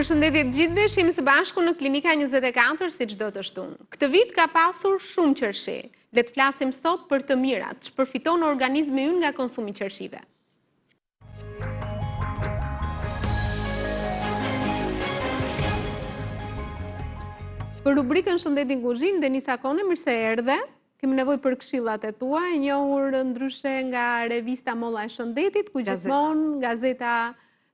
Përshëndetje të gjithëve, jemi së bashku në Klinika 24 si çdo të shtunë. Këtë vit ka pasur shumë qershi. Le të flasim sot për të mirat, që përfiton organizmi ynë nga konsumi i qershive. Për rubrikën Shëndetin kuzhinë, Denisa Kone, mirë se erdhe. Kemi nevojë për këshillat e tua, e njohur ndryshe nga revista Molla e Shëndetit, ku gjithmonë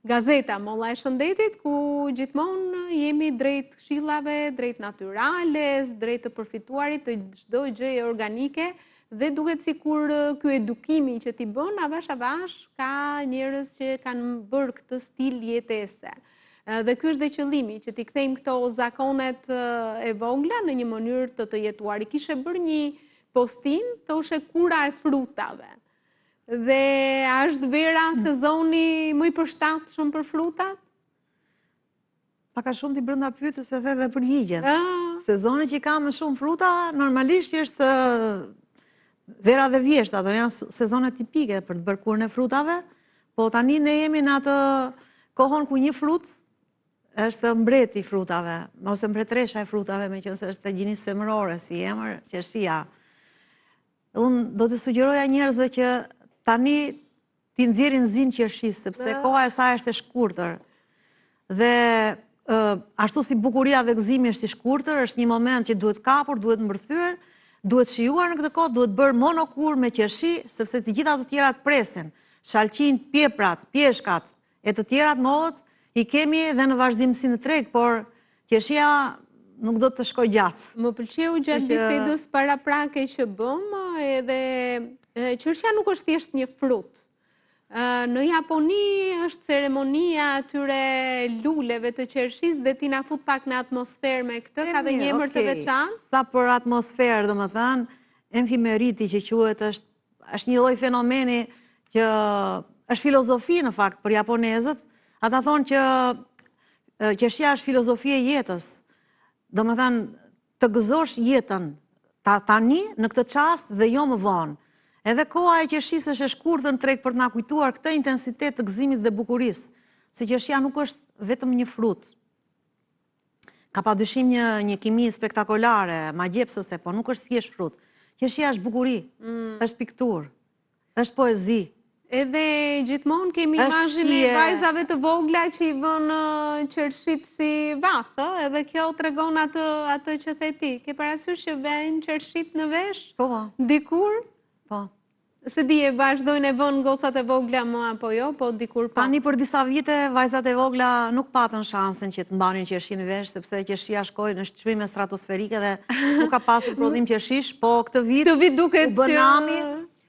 Gazeta Molla e Shëndetit, ku gjithmonë jemi drejt këshillave, drejt natyrales, drejt të përfituarit të çdo gjëje organike, dhe duket sikur ky edukimi që ti bën avash ka njerëz që kanë bërë këtë stil jetese. Dhe ky është dhe qëllimi, që t'i kthejmë këto zakonet e vogla në një mënyrë të jetuar. I kishe bërë një postim, thoshe kura e frutave. Dhe është vera sezoni më i përshtatshëm për frutat? Paka shumë t'i brenda pyetës se the dhe përgjigjen. Sezoni që ka më shumë fruta, normalisht është vera dhe vjeshta, ato janë sezone tipike për të bërë kurën e frutave, po tani ne jemi në atë kohën ku një frut është mbreti i frutave, ose mbretresha e frutave, meqense është e gjinisë femërore si emër, qershia. Unë do të sugjeroja njerëzve që tani t'i nxjerrin zinë qershisë, sepse koha e saj është e shkurtër. Dhe ashtu si bukuria dhe gëzimi është i shkurtër, është një moment që duhet kapur, duhet mbërthyer, duhet shijuar në këtë kohë, duhet bërë monokur me qershi, sepse të gjitha të tjerat presin. Shalqinjt, pjeprat, pjeshkat e të tjerat mollët i kemi dhe në vazhdimsi në treg, por qershia nuk do të shkoj gjatë. Më pëlqeu gjatë bisedës paraprake që bëm, edhe qershia nuk është thjesht një frut. Në Japoni është ceremonia atyre luleve të qershisë dhe ti na fut pak në atmosferë me këtë, ka dhe një emër të veçantë. Sa për atmosferë, domethënë, enfimeriti që quhet është një lloj fenomeni që është filozofi në fakt për japonezët. Ata thonë që qershia është filozofi e jetës. Domethënë, të gëzosh jetën tani në këtë çast dhe jo më vonë. Edhe koha e qershisë është e shkurtër në treg për të na kujtuar këtë intensitet të gëzimit dhe bukurisë, se qershia nuk është vetëm një frut. Ka padyshim një kimi spektakolare, magjepsëse, po nuk është thjesht frut. Qershia është bukuri, është pikturë, është poezi. Edhe gjithmonë kemi imazhin e vajzave të vogla që i vënë qershit si vath, edhe kjo tregon atë që the ti. Ke parasysh që vënë qershit në vesh? Po. Dikur? Po. Se di e vazhdojnë e vënë gocat e vogla më apo jo, po dikur po. Tani për disa vite vajzat e vogla nuk patën shansen që të mbanin qershin në vesh, sepse qershia shkoi në çmime stratosferike dhe nuk ka pasur prodhim qershish, po këtë vit u bë nami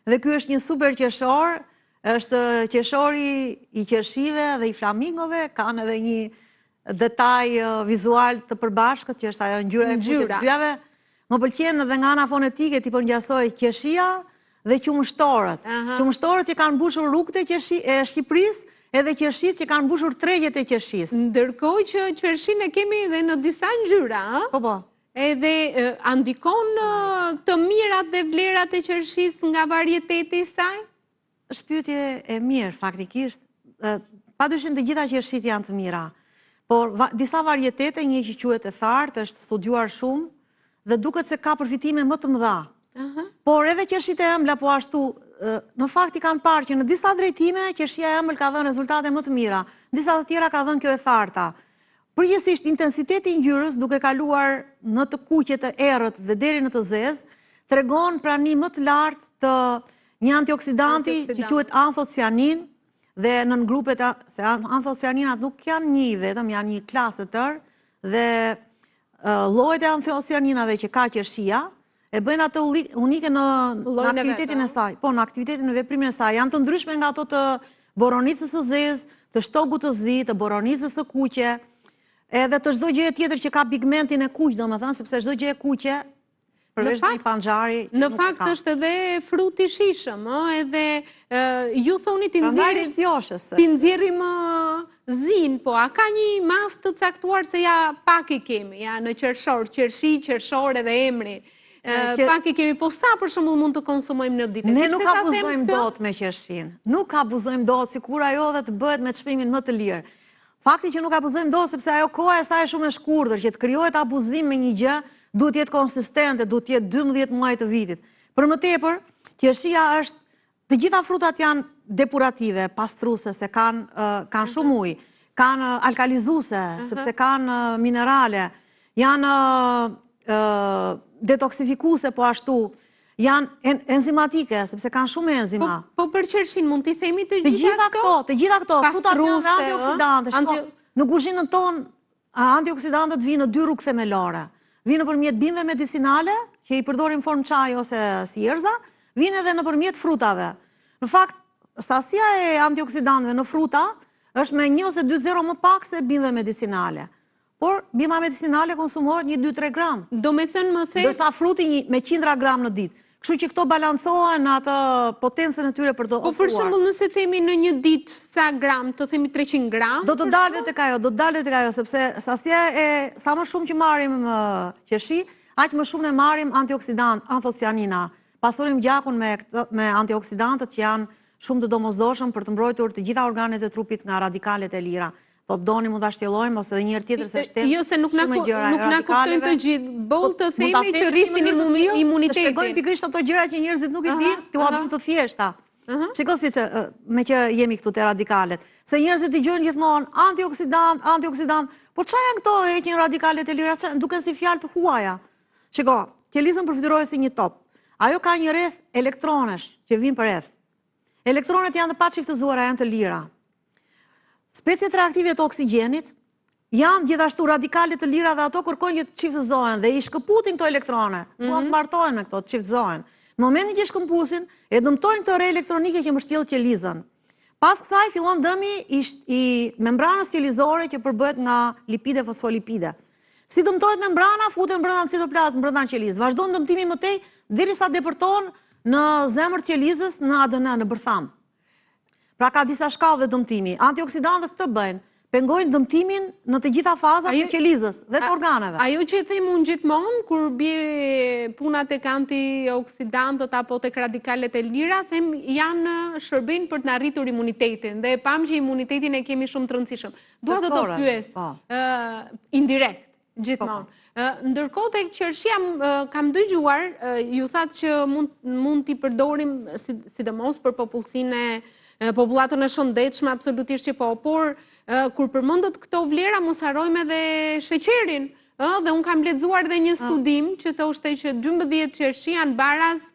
dhe ky është një super qershor, është qershori i qershive dhe i flamingove, kanë edhe një detaj vizual të përbashkët që është ajo ngjyra e kuqes të yjave. Më pëlqen edhe nga ana fonetike ti po ngjasoj qershia dhe qumështorët. Qumështorët që kanë mbushur rrugët e Shqipërisë, edhe qershit që kanë mbushur tregjet e qershisë. Ndërkohë që qershin e kemi edhe në disa ngjyra, Po. Edhe andikon të mirat dhe vlerat e qershisë nga varieteti i saj? Është pyetje e mirë faktikisht. Padyshim të gjitha qershit janë të mira, por disa varietete, një që quhet e thartë, është studiuar shumë dhe duket se ka përfitime më të mëdha. Por edhe qershit e ëmbla po ashtu, në fakt i kanë parë që në disa drejtime qershia e ëmbël ka dhënë rezultate më të mira, disa të tjera ka dhënë kjo e tharta. Përgjithsisht intensiteti i ngjyrës duke kaluar në të kuqe të errët dhe deri në të zezë, tregon prani më të lartë të një antioksidanti që quhet anthocyanin, dhe në grupet se anthocyaninat nuk janë një vetëm, janë një klasë të tërë, dhe llojet e anthocyaninave që ka qershia e bëjnë atë unike në aktivitetin e saj. Po, në aktivitetin e veprimin e saj. Janë të ndryshme nga ato të boronicës së zezë, të shtogut të zi, të boronicës së kuqe, edhe të çdo gjëje tjetër që ka pigmentin e kuq, domethënë, sepse çdo gjë e kuqe përveç një panxhari. Në fakt është edhe frut i shishëm, edhe ju thoni ti nxjerrim zin, po a ka një mas të caktuar se ja pak i kemi, ja në qershor, qershor edhe emri. Pak i kemi, po sa për shembull mund të konsumojmë në ditë? Ne nuk abuzojmë dot me qershin. Nuk abuzojmë dot, sikur ajo dhe të bëhet me çmimin më të lirë. fakti që nuk abuzojmë do, sepse ajo koha e saj shumë e shkurtër, që të krijohet abuzim me një gjë, duhet jetë konsistente, duhet jetë 12 muaj të vitit. Për më tepër, qershia është, të gjitha frutat janë depurative, pastruese, se kanë shumë ujë, kanë alkalizuese, sepse kanë minerale, janë detoksifikuese po ashtu, janë enzimatike, sepse kanë shumë enzima. Po për qershin mund t'i themi të gjitha këto? Të gjitha këto, frutat janë antioksidante. Në kuzhinën tonë, antioksidantët vinë në 2 rrugë themelore. Vinë nëpërmjet bimëve medicinale, që i përdorim formë çaj ose si erza, vinë edhe nëpërmjet frutave. Në fakt, sasia e antioksidantëve në fruta është me 1 ose 2 zero më pak se bimëve medicinale. Por bima medicinale konsumohet 1-2-3 gram. Do me thënë më thejë... Dërsa fruti me 100 gram në ditë. Kështu që këto balancohen atë potencën e tyre për të ofruar. Po për shembull nëse themi në një ditë sa gram, të themi 300 gram? Do të dalë tek ajo, sepse sasia e sa më shumë që marrim qershi, aq më shumë ne marrim antioksidant, anthocyanina. Pasurim gjakun me antioksidantët që janë shumë të domosdoshëm për të mbrojtur të gjitha organet e trupit nga radikalet e lira. Po doni mund ta shtjellojmë ose edhe një herë tjetër se shtet. Jo se nuk na kuptojnë të gjithë. Boll të themi që rrisin imunitetin. Shpjegojmë pikërisht ato gjëra që njerëzit nuk i dinë, t'u hapim të thjeshta. Shikoj siç me që jemi këtu te radikalet. Se njerëzit dëgjojnë gjithmonë antioksidant, po çfarë janë këto e heqin radikalet e lira, duken si fjalë të huaja. Shikoj, qelizën përfituroj si një top. Ajo ka një rreth elektronesh që vinë për rreth. Elektronet janë të paçiftëzuara, janë të lira. Speciet reaktive të oksigjenit janë gjithashtu radikalet të lira dhe ato kërkojnë që të çiftëzohen dhe i shkëputin këto elektrone. Duan të martohen me këto, të çiftëzohen. Në momentin që shkëmpusin, e dëmtojnë këto re elektronike që mbështjell qelizën. Pas kësaj fillon dëmi i membranës qelizore që përbëhet nga lipide fosfolipide. Si dëmtohet membrana, futen brenda citoplazm, brenda qelizë. Vazhdon dëmtimi më tej derisa depërton në zemër të qelizës, në ADN, në bërtham. Pra ka disa shkallë dhe dëmtimi. Antioksidantët këtë bëjnë, pengojnë dëmtimin në të gjitha fazat të qelizës dhe të organeve. Ajo që e them unë gjithmonë, kur bie puna tek antioksidantët apo tek radikalet e lira, them janë shërbejnë për të na arritur imunitetin. Dhe e pam që imunitetin e kemi shumë të rëndësishëm. Dua të të pyes, indirekt, gjithmonë. Ndërkohë tek qershia kam dëgjuar, ju thatë që mund t'i përdorim sidomos për popullatën e shëndetshme, absolutisht që po, por kur përmendët këto vlera, mos harrojmë edhe sheqerin. Dhe unë kam lexuar dhe një studim që thoshte që 12 qershi janë baraz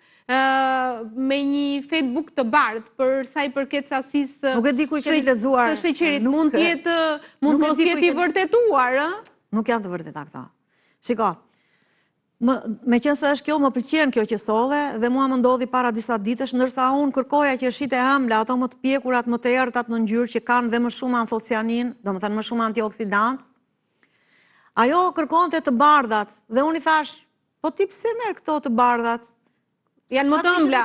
me një Facebook të bardhë për sa i përket sasisë së sheqerit. Mund mos jetë i vërtetuar, Nuk janë të vërteta këto. Shiko, me qenë se është kjo, më pëlqen kjo që solle dhe mua më ndodhi para disa ditësh, ndërsa unë kërkoja qershit e ëmbla, ato më të pjekurat, më të errëtat në ngjyrë që kanë dhe më shumë anthocyanin, domethënë më shumë antioksidant. Ajo kërkonte të bardhat dhe unë i thash, po ti pse merr këto të bardhat? Janë më të ëmbla.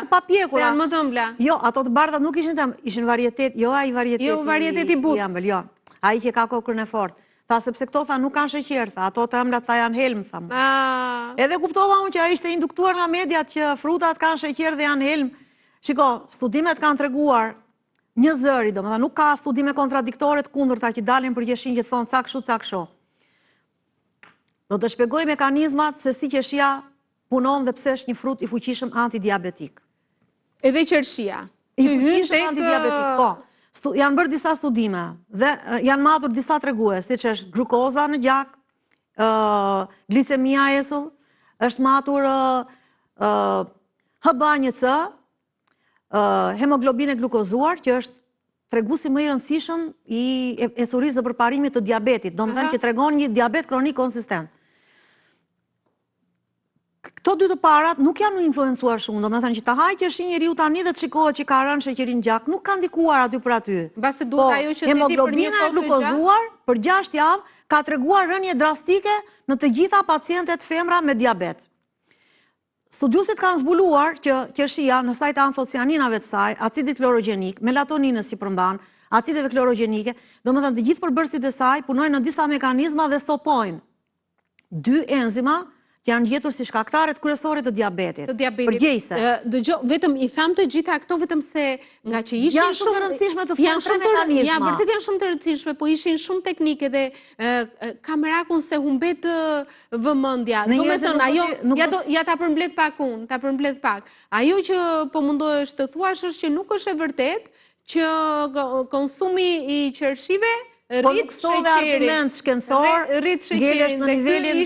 Janë më të ëmbla. Jo, ato të bardhat nuk ishin varietet, jo ai varieteti but. Jo, ai që ka kokrën e fortë. Tha sepse këto tha nuk kanë sheqer, tha, ato të ëmbla tha janë helm, tha. Edhe kuptova unë që ai ishte induktuar nga mediat që frutat kanë sheqer dhe janë helm. Shiko, studimet kanë treguar një zëri, domethënë nuk ka studime kontradiktore të kundërta që dalin për qershin që thonë ca kështu. Do të shpjegoj mekanizmat se si qershia punon dhe pse është një frut i fuqishëm antidiabetik. Edhe qershia. I fuqishëm antidiabetik, po. Janë bërë disa studime dhe janë matur disa tregues, siç është glukoza në gjak, glicemia esull, është matur HbA1c, hemoglobin e glukozuar, që është treguesi më i rëndësishëm i esurisë dhe përparimit të diabetit, domethënë që tregon një diabet kronik konsistent. Këto dy të parat nuk janë influencuar shumë, domethënë që ta hajë qershin njeriu tani dhe të shikohet që ka rënë sheqerin gjak, nuk ka ndikuar aty për aty. Mbase duhet ajo që hemoglobina e glukozuar për 6 javë ka treguar rënje drastike në të gjitha pacientet femra me diabet. Studiuesit kanë zbuluar që qershia në sajt anthocyaninave të saj, acidit klorogjenik, melatoninës që përmban, acideve klorogjenike, domethënë të gjithë përbërësit e saj punojnë në disa mekanizma dhe stopojnë 2 enzima që janë gjetur si shkaktarët kryesore të diabetit. Të diabetit. Përgjegjëse. Dëgjoj, vetëm i tham të gjitha këto vetëm se nga që ishin janë shumë të rëndësishme të thonë tre mekanizma. Ja, vërtet janë shumë të rëndësishme, po ishin shumë teknike dhe kamerakun se humbet vëmendja. Domethënë ajo ja ta përmbledh pak unë, ta përmbledh pak. Ajo që po mundohesh të thuash është që nuk është e vërtet që konsumi i qershive po nuk solli argument shkencor, ngelesh në nivelin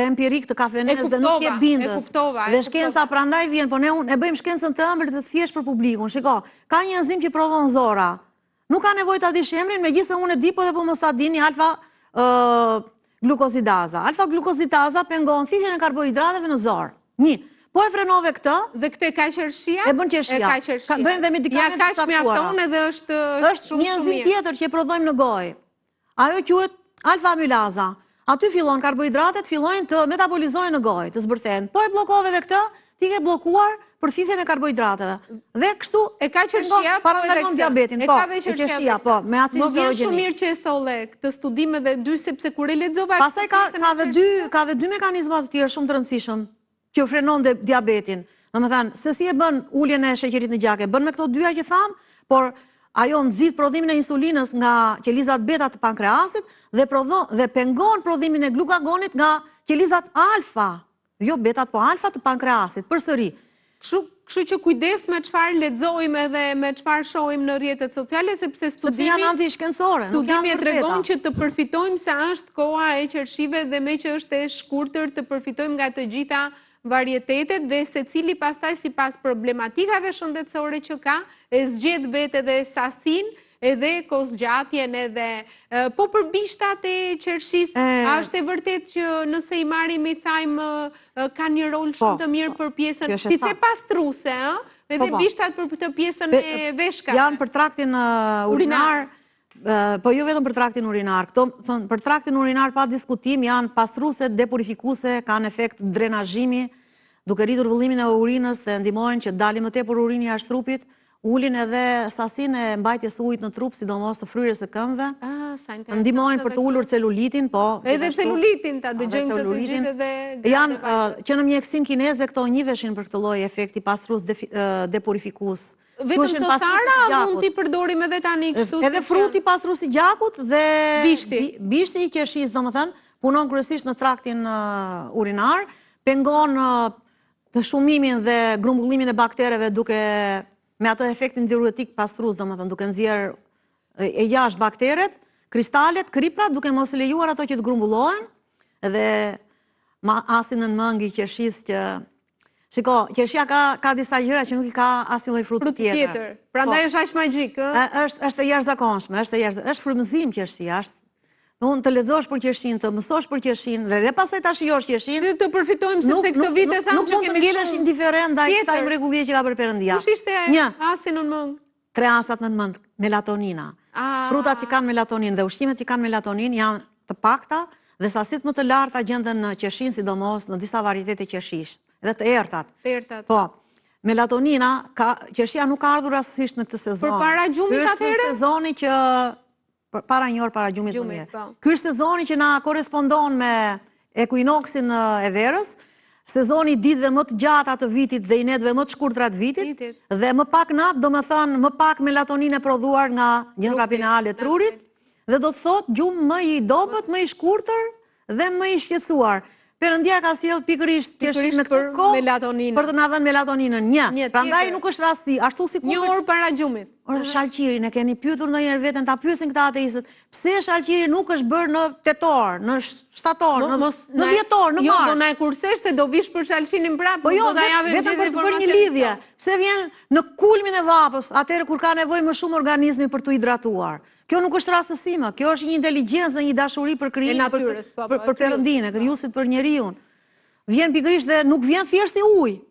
empirik të kafenes dhe nuk je bindës. Dhe shkenca prandaj vjen, po ne e bëjmë shkencën të ëmbël të thjesht për publikun. Shiko, ka një enzim që prodhon zora. Nuk ka nevojë ta dish emrin, megjithëse unë e di, po dhe po mos ta dini alfa glukozidaza. Alfa glukozidaza pengon thithjen e karbohidrateve në zor. Po e frenove këtë. Dhe këtë e ka qershia? E bën qershia. Bëjnë dhe medikamente të saktuara. Ja, ka mjafton edhe është shumë një enzim tjetër që e prodhojmë në gojë. Ajo quhet alfa-amylaza. Aty fillon karbohidratet fillojnë të metabolizojnë në gojë, të zbërthehen. Po e bllokove edhe këtë, ti ke bllokuar përthithjen e karbohidrateve. Dhe kështu e ka qershia, po edhe diabetin. Po, e qershia, po, me acid klorogjenik. Më vjen shumë mirë që e solle këtë studim edhe dy sepse kur e lexova. Pastaj ka dhe dy mekanizma të tjerë shumë të rëndësishëm që frenon diabetin. Domethënë, se si e bën uljen e sheqerit në gjak, e bën me këto dyja që tham, por ajo nxit prodhimin e insulinës nga qelizat beta të pankreasit dhe pengon prodhimin e glukagonit nga qelizat alfa, jo beta, po alfa të pankreasit. Përsëri. Kështu që kujdes me çfarë lexojmë edhe me çfarë shohim në rrjetet sociale, sepse studimi janë antishkencore, nuk janë studimi tregon që të përfitojmë se është koha e qershive dhe me që është e shkurtër të përfitojmë nga të gjitha varietetet dhe se cili pastaj si pas problematikave shëndetësore që ka, e zgjedh vetë edhe sasin, edhe kozgjatjen edhe, po për bishtat e qershis, a është e vërtet që nëse i marim i thajmë ka një rol shumë të mirë për pjesën, si se pastruse, edhe bishtat për të pjesën e veshkave. Janë për traktin urinar, po jo vetëm për traktin urinar, për traktin urinar pa diskutim janë pastruse, depurifikuese, kanë efekt drenazhimi, duke rritur vëllimin e urinës dhe ndihmojnë që dalë më tepër urini jashtë trupit, ulin edhe sasinë e mbajtjes së ujit në trup, sidomos të fryrjes së këmbëve. Ndihmojnë për të ulur celulitin, po. Edhe celulitin ta dëgjojmë këtë të gjithë edhe janë që në mjekësinë kineze këto njiheshin për këtë lloj efekti pastrus depurifikues. Vetëm të thara mund t'i përdorim edhe tani kështu. Edhe fruti pastrus i gjakut dhe bishti i qershis, domethënë, punon kryesisht në traktin urinar, pengon të shumimin dhe grumbullimin e baktereve duke me ato efektin diuretik pastrus, domethënë, duke nxjerr e jashtë bakteret, kristalet, kriprat, duke mos lejuar ato që të grumbullohen, edhe asinën mëngi i qershis që shiko, qershia ka disa gjëra që nuk i ka asnjë lloj fruti tjetër. Prandaj është aq magjik, ë? Është e jashtëzakonshme, është frymëzim qershia, unë të lexosh për qershin, të mësosh për qershin dhe pastaj ta shijosh qershin. Dhe të përfitojmë sepse këtë vit e thamë që kemi nuk mund të ngelesh indiferent ndaj kësaj mrekullie që ka për Perëndia. Kush ishte asin në mëng? 3 asat në mëng, melatonina. Frutat që kanë melatonin dhe ushqimet që kanë melatonin janë të pakta dhe sasit më të larta gjenden në qershin, sidomos në disa varietete qershish. Dhe të ertat. Po, melatonina, qershia nuk ka ardhur rastësisht në këtë sezon. Për para gjumit atëherë? Është sezoni që para një orë para gjumit më mirë. Ky është sezoni që na korespondon me ekuinoksin e verës, sezoni ditëve më të gjata të vitit dhe i netëve më të shkurtra të vitit, dhe më pak natë, do më thënë më pak melatoninë e prodhuar nga gjëndra pineale e trurit, dhe do të thotë gjumë më i dobët, më i shkurtër dhe më i shqetësuar. Perëndia ka sjell pikërisht qershin në këtë kohë për të na dhënë melatoninën. Prandaj nuk është rasti, ashtu si një orë para gjumit. Shalqirin, e keni pyetur ndonjëherë veten, ta pyesin këta ateistët, pse shalqiri nuk është bërë në tetor, në shtator, në dhjetor, në mars? Jo, do na e kursesh se do vish për shalqinin prapë. Po jo, vetëm për të bërë një lidhje. Pse vjen në kulmin e vapës, atëherë kur ka nevojë më shumë organizmi për të hidratuar. Kjo nuk është rastësime, kjo është një inteligjencë dhe një dashuri për krijimin, për Perëndinë, krijuesit për njeriu. Vjen pikërisht dhe nuk vjen thjesht i ujë.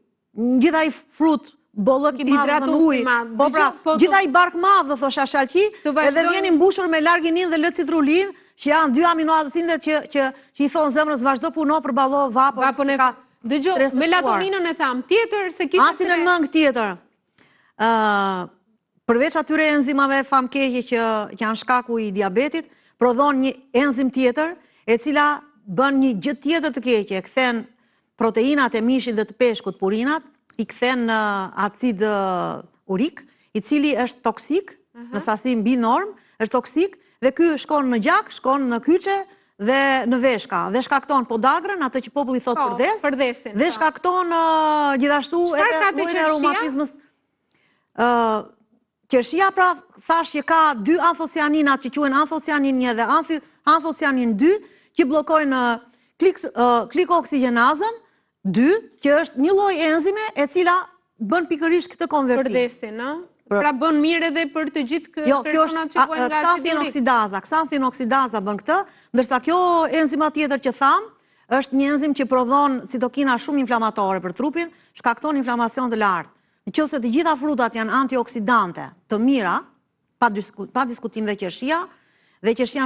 Gjithë ai frut, bollëk i madh në ujë. Po pra, gjithë ai bark madh, do thosha shalqi, edhe vjen i mbushur me larginin dhe lecitrulin, që janë 2 aminoacidet që i thon zemrës vazhdo puno për ballo vapën. Dëgjoj, melatoninën e tham, tjetër se kishte asin mëng tjetër. Përveç atyre enzimave famkeqe që janë shkaku i diabetit, prodhon një enzim tjetër, e cila bën një gjë tjetër të keqe, kthen proteinat e mishit dhe të peshkut, purinat, i kthen në acid urik, i cili është toksik, në sasi mbi norm, është toksik, dhe ky shkon në gjak, shkon në kyçe dhe në veshka, dhe shkakton podagrën, atë që populli thot përdesin, dhe shkakton gjithashtu edhe llojin e reumatizmës. Qershia, pra, thash që ka dy anthocyaninat që quhen anthocyanin 1 dhe anthocyanin 2, që bllokojnë glikoksigjenazën 2, që është një lloj enzime e cila bën pikërisht këtë konvertim. Përdesin, ë? Pra bën mirë edhe për të gjithë personat që bojnë nga Xanthinoxidaza bën këtë, ndërsa kjo enzima tjetër që tham, është një enzim që prodhon citokina shumë inflamatore për trupin, shkakton inflamacion të lartë. Nëse të gjitha frutat janë antioksidante të mira, pa diskutim dhe qershia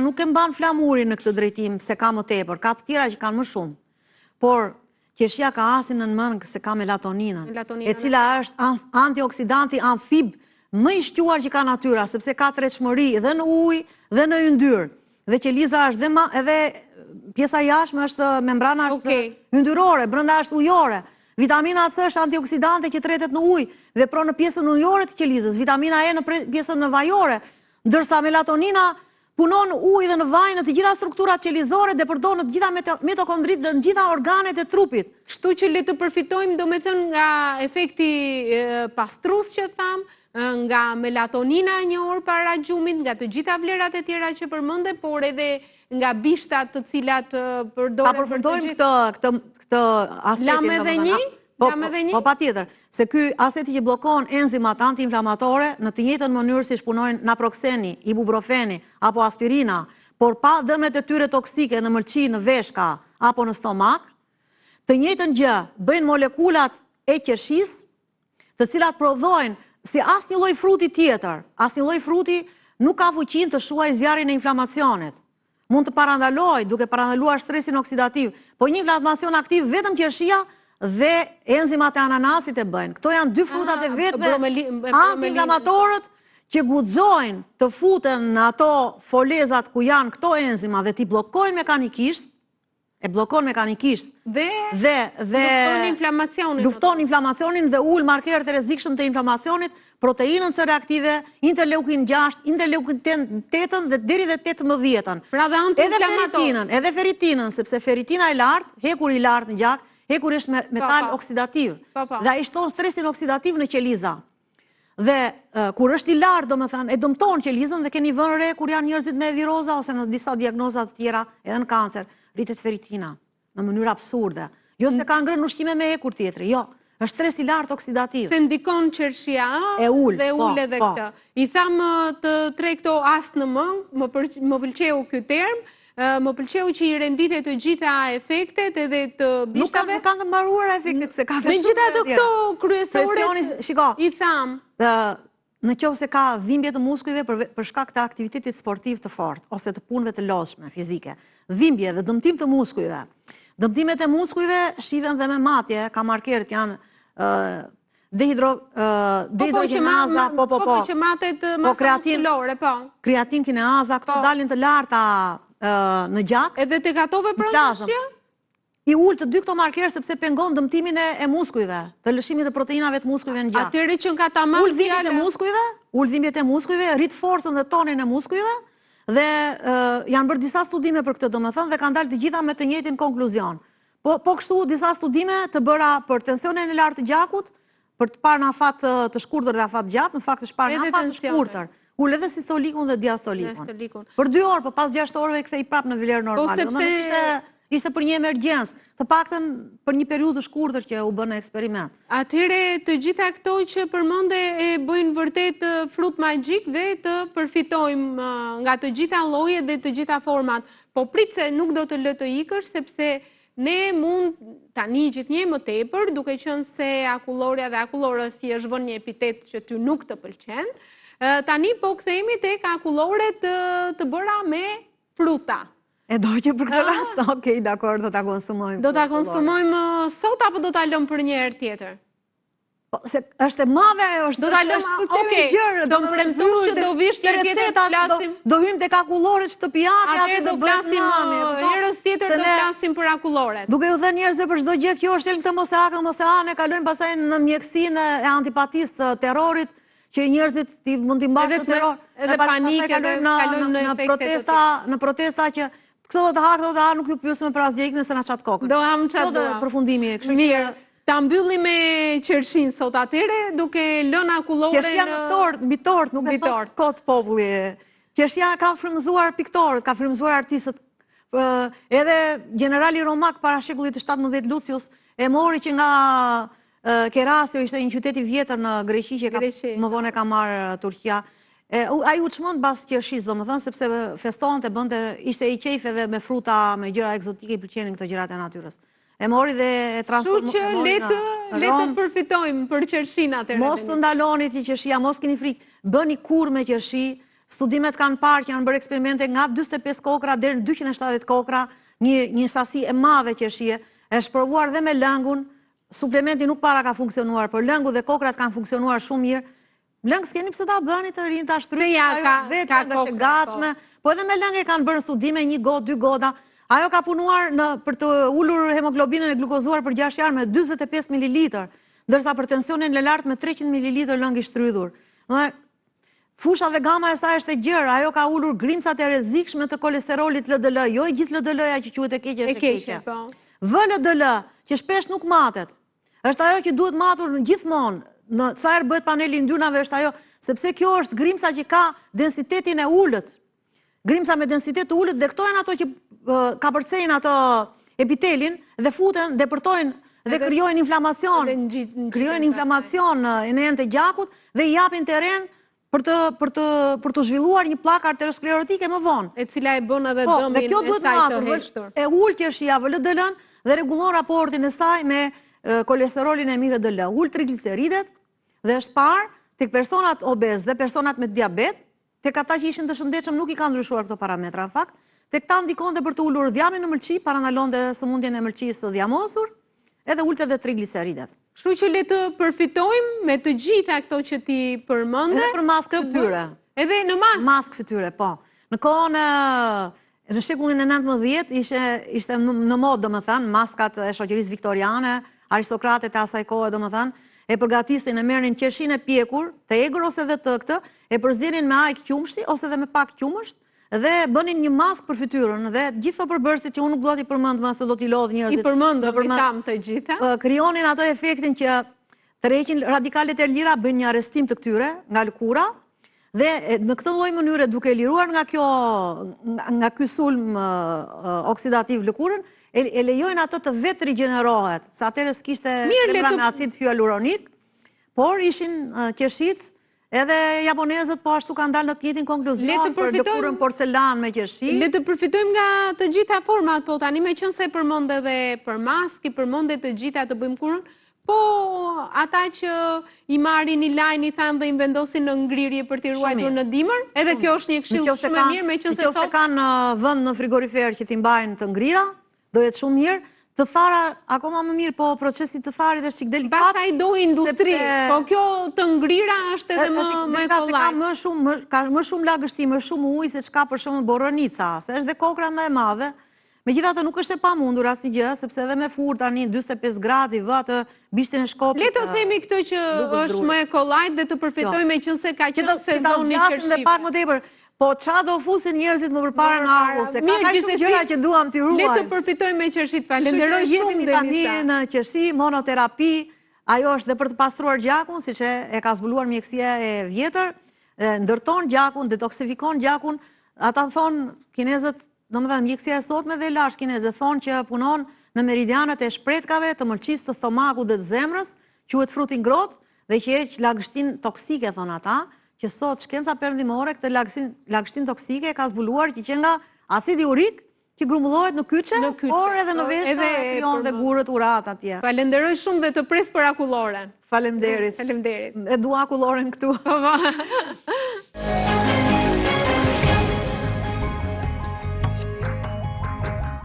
nuk e mban flamurin në këtë drejtim se ka më tepër, ka të tjera që kanë më shumë. Por qershia ka asin në mëng se ka melatoninën, e cila është antioksidanti amfib më i shquar që ka natyra, sepse ka tretshmëri dhe në ujë dhe në yndyrë. Dhe qeliza është edhe pjesa jashtme është membrana është yndyrore, brenda është ujore. Vitamina C është antioksidante që tretet në ujë, vepron në pjesën ujore të qelizës, vitamina E në pjesën në vajore, ndërsa melatonina punon në ujë dhe në vaj në të gjitha strukturat qelizore dhe përdor në të gjitha mitokondrit dhe në gjitha organet e trupit. Kështu që le të përfitojmë domethënë nga efekti pastrues që tham, nga melatonina një orë para gjumit, nga të gjitha vlerat e tjera që përmende, por edhe nga bishtat të cilat përdoren për të gjithë. Këtë aspektin. Lam edhe një? Po patjetër, se ky aseti që bllokon enzimat antiinflamatore në të njëjtën mënyrë si punojnë naprokseni, ibuprofeni apo aspirina, por pa dëmet e tyre toksike në mëlçi, në veshka apo në stomak, të njëjtën gjë bëjnë molekulat e qershisë, të cilat prodhojnë si asnjë lloj fruti tjetër. Asnjë lloj fruti nuk ka fuqinë të shuajë zjarrin e inflamacionit. Mund të parandalojë duke parandaluar stresin oksidativ, po një inflamacion aktiv vetëm qershia dhe enzimat e ananasit e bëjnë. Këto janë dy frutat e vetme antiinflamatorët që guxojnë të futen në ato folezat ku janë këto enzima dhe t'i bllokojnë mekanikisht, dhe lufton inflamacionin dhe ul markerët e rrezikshëm të inflamacionit, proteinën C reaktive, interleukin 6, interleukin 8 dhe deri dhe 18. Pra dhe antiinflamatorë. Edhe feritinën, sepse feritina e lartë, hekur i lartë në gjak, hekur është metal oksidativ. Dhe ai shton stresin oksidativ në qeliza. Dhe kur është i lartë, domethënë, e dëmton qelizën dhe keni vënë re kur janë njerëzit me viroza ose në disa diagnoza të tjera, edhe në kancer, rritet feritina në mënyrë absurde. Jo se ka ngrënë ushqime me hekur tjetri, jo. Është stres i lartë oksidativ. Se ndikon qershia dhe ul edhe këtë. I tham të tre këto as në mëng, më pëlqeu ky term, më pëlqeu që i rendite të gjitha efektet edhe të bishtave. Nuk kanë të mbaruar efektet se ka me gjitha të këto kryesoret, i tham. Në qoftë se ka dhimbje të muskujve për shkak të aktivitetit sportiv të fortë ose të punëve të lodhshme fizike, dhimbje dhe dëmtim të muskujve. Dëmtimet e muskujve shihen dhe me matje, ka markerët janë dehidrogenaza, po që matet masa muskulore, po. Kreatin kineaza, këto dalin të larta në gjak. Edhe të gatove pranëshja? I ul të dy këto markerë sepse pengon dëmtimin e muskujve, të lëshimit të proteinave të muskujve në gjak. Atyre që nga tamam ul dhimbjet e muskujve, rrit forcën dhe tonin e muskujve, dhe janë bërë disa studime për këtë domethënë dhe kanë dalë të gjitha me të njëjtin konkluzion. Po kështu disa studime të bëra për tensionin e lartë të gjakut, për të parë në afat të shkurtër dhe afat gjatë, në fakt është parë në afat të shkurtër. Ul edhe sistolikun dhe diastolikun. Për 2 orë, për pas 6 orëve e kthej prapë në vlerë normale. Ishte për një emergjencë, të paktën për një periudhë shkurtër që u bën eksperiment. Atëherë të gjitha këto që përmende e bëjnë vërtet frut magjik dhe të përfitojmë nga të gjitha llojet dhe të gjitha format. Po prit se nuk do të lë të ikësh sepse ne mund tani gjithnjë më tepër, duke qenë se akulloria dhe akullorësi është vënë një epitet që ty nuk të pëlqen, tani po kthehemi tek akulloret të bëra me fruta. E do që për këtë rast, okej, dakor, do ta konsumojmë. Do ta konsumojmë sot apo do ta lëmë për një herë tjetër? Se është e madhe ajo, do ta lëm, do më premtosh që do vish një tjetër të flasim. Do hymë tek akulloret shtëpiake, aty do bëhet mami. Herës tjetër do flasim për akulloret. Duke u thënë njerëzve për çdo gjë, kjo është këtë mos e hakën, mos e hanë, kalojmë pastaj në mjekësinë e antipatisë të terrorit, që njerëzit mund t'i mbajnë në terror. Edhe panikë, kalojmë në efekte në protesta që këto do të hakë, nuk ju pyesme për asgjë nëse na çat kokën. Do ham çat. Do përfundimi, kështu që ta mbyllim me qershin sot atëre, duke lënë akulloren... Qershia mbi tort, nuk e thot kot populli. Qershia ka frymëzuar piktorët, ka frymëzuar artistët. Edhe generali Romak para shekullit të 17 Lucius e mori që nga Kerasio, ishte një qytet i vjetër në Greqi që më vonë ka marrë Turqia. Ai u çmend pas qershis, domethënë, sepse festonte, ishte i qejfeve me fruta, me gjëra ekzotike, i pëlqenin këto gjërat e natyrës. E mori dhe e transformoi. Kështu që le të përfitojmë për qershin atëherë. Mos të ndaloni ti qershia, mos keni frikë. Bëni kurrë me qershi. Studimet kanë parë që janë bërë eksperimente nga 45 kokra deri në 270 kokra, një sasi e madhe qershie. Është provuar dhe me lëngun. Suplementi nuk para ka funksionuar, por lëngu dhe kokrat kanë funksionuar shumë mirë. Lëng s'keni pse ta bëni të rinë ta shtrydhni vetë nga gatshme. Po edhe me lëng e kanë bërë studime 1 godë, 2 goda. Ajo ka punuar për të ullur hemoglobinën e glukozuar për 6 jarë me 25 ml, ndërsa për tensionin e lartë me 300 ml lëng i shtrydhur. Fusha dhe gama e saj është e gjerë, ajo ka ullur grimcat e rrezikshme të kolesterolit LDL, jo i gjithë LDL-ja që quhet e keqe është e keqe. VLDL, që shpesh nuk matet, është ajo që duhet matur gjithmonë, në ca herë bëhet paneli ndyrnave është ajo, sepse kjo është grimca që ka densitetin e ullët. Grimca me densitet të ullët dhe këto janë ato që ka përcejnë ato epitelin dhe futen, depërtojnë dhe kryojnë inflamacion. Kryojnë inflamacion në enë të gjakut dhe i japin teren për të zhvilluar një plak arteriosklerotike më vonë. E cila e bën edhe dëmin e saj të heshtur. E ullë qershia VLDL-n dhe rregullon raportin e saj me kolesterolin e mirë LDL. Ullë trigliceridet dhe është parë tek personat obez dhe personat me diabet, tek ata që ishin të shëndetshëm nuk i kanë ndryshuar këto parametra në fakt. Tek ta ndikonte për të ullur dhjamin në mëlçi, parandalonte sëmundjen e mëlçisë së dhjamosur, edhe ulte edhe trigliceridet. Kështu që le të përfitojmë me të gjitha këto që ti përmende. Edhe për maskë fytyre. Edhe në maskë? Maskë fytyre, po. Në kohën në shekullin e 19 ishte në modë, domethënë, maskat e shoqërisë viktoriane, aristokratet e asaj kohe, domethënë, e përgatisnin, e merrnin qershin e pjekur, të egër ose dhe të këtë, e përzinin me ajk qumshti ose dhe me pak qumësht, dhe bënin një maskë për fytyrën, dhe gjithë përbërësit që unë nuk do t'i përmënd ma se do t'i lodhë njerëzit. I përmëndëm, i tam të gjitha. Kryonin ato efektin që të reqin radikalet e lira, bëjnë një arrestim të këtyre nga lëkura, dhe në këtë lloj mënyre duke liruar nga ky sulm oksidativ lëkurën, e lejojnë atë të vetë rigjenerohet, sa atëherë s'kishte kremra me acid hyaluronik, por ishin qershit. Edhe japonezët po ashtu kanë dalë në të njëjtin konkluzion për lëkurën porcelan me qershi. Le të përfitojmë nga të gjitha format, po tani me qenë se përmend edhe për maskë, përmend të gjitha të bëjmë kurën, po ata që i marrin i lajn i thanë dhe i vendosin në ngrirje për t'i ruajtur në dimër, edhe kjo është një këshill shumë e mirë, me qenë se sot kanë vend në frigorifer që t'i mbajnë të ngrira, do jetë shumë mirë. Të thara, akoma më mirë, po procesi të tharit është qik delikat. Pastaj do industri, po kjo të ngrira është edhe më e kollaj. Ka më shumë lagështi, më shumë ujë se çka për shumë boronica, se është dhe kokra më e madhe. Megjithatë nuk është e pamundur asnjë gjë, sepse edhe me furrë tani 45 gradë vë atë bishtin e shkopit. Le të themi këtë që është më e kollaj dhe të përfitojmë qëse ka qenë sezoni qershive. Po qa do fusin njerëzit më përpara në akull, se ka shumë gjëra që duam t'i ruajmë. Le të përfitojmë me qershit, falenderoj shumë Denisa. Tani në qershi, monoterapi, ajo është dhe për të pastruar gjakun, siç e ka zbuluar mjekësia e vjetër, ndërton gjakun, detoksifikon gjakun. Ata thonë kinezët, domethënë mjekësia e sotme dhe lash kinezët thonë që punon në meridianët e shpretkave, të mëlçisë, të stomakut dhe të zemrës, quhet fruti ngrohtë dhe që heq lagështin toksike, thonë ata. Që sot shkenca perëndimore këtë lagështin toksike ka zbuluar që nga acidi urik që grumbullohet në kyçe, por edhe në veshë krijon dhe gurët urat atje. Falenderoj shumë dhe të pres për akulloren. Faleminderit. Faleminderit. E dua akulloren këtu.